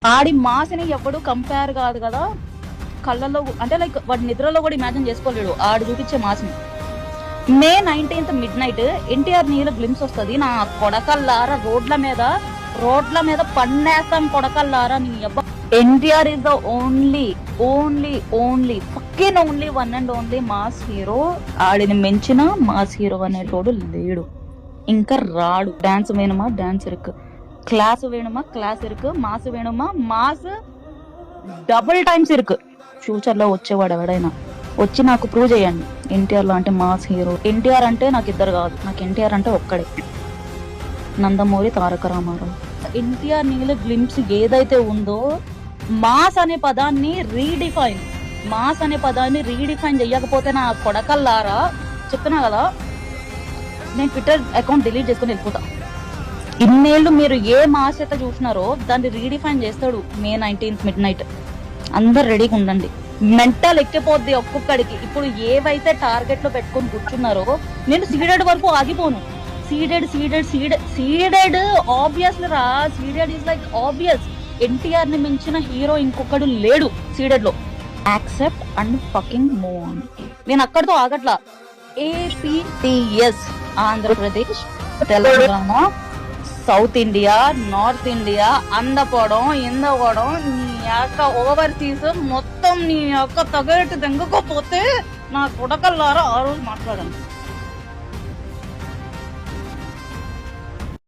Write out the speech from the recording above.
ఆడి మాస్ని ఎవడు కంపేర్ కాదు కదా కళ్ళల్లో, అంటే లైక్ వాడి నిద్రలో కూడా ఇమాజిన్ చేసుకోలేడు ఆడు చూపించే మాస్ని. మే 19th midnight ఎన్టీఆర్ నీళ్ళ గ్లిమ్స్ వస్తుంది. నా కొడకల్లారా రోడ్ల మీద పన్నేస్తాం కొడకల్లారా నీ అబ్బా. NTR is the only fucking only one and only mass hero. ఆడిని మించిన మాస్ హీరో అనేటోడు లేడు, ఇంకా రాడు. డాన్స్ వేணுமா డాన్స్ ఇருக்கு, క్లాస్ వేணுமா క్లాస్ ఇருக்கு, మాస్ వేணுమా మాస్ డబుల్ టైమ్స్ ఇருக்கு. ఫ్యూచర్ లో వచ్చేవాడు ఎవడైనా వచ్చి నాకు ప్రూవ్ చేయండి ఎన్టీఆర్ లాంటి మాస్ హీరో. ఎన్టీఆర్ అంటే నాకు ఇద్దరు కాదు, నాకు ఎన్టీఆర్ అంటే ఒక్కడే, నందమూరి తారక రామారావు. ఎన్టీఆర్ నీళ్ళ గ్లిమ్స్ ఏదైతే ఉందో మాస్ అనే పదాన్ని రీడిఫైన్ చెయ్యకపోతే నా కొడకల్లారా చెప్తున్నా కదా, నేను ట్విట్టర్ అకౌంట్ డిలీట్ చేసుకుని వెళ్ళిపోతా. ఇన్నేళ్ళు మీరు ఏ మాస్ అయితే చూసినారో దాన్ని రీడిఫైన్ చేస్తాడు మే 19th midnight. అందరు రెడీగా ఉండండి, మెంటల్ ఎక్కిపోద్ది ఒక్కొక్కడికి. ఇప్పుడు ఏవైతే టార్గెట్ లో పెట్టుకొని కూర్చున్నారో, నేను సీడెడ్ వరకు ఆగిపోను. సీడెడ్ ఆబ్వియస్లీ రా, Ceded is like obvious. NTR ని మించిన హీరో ఇంకొకడు లేడు సీడెడ్ లో. Accept and fucking move on. నేను అక్కడితో ఆగట్లా. APTS Andhra Pradesh, Telangana, South India, North India, అందపోవడం ఇందపోవడం, నీ యొక్క ఓవర్సీస్ మొత్తం నీ యొక్క తగేటు దెంగకపోతే నా కొడకల్లారా ఆ రోజు మాట్లాడండి.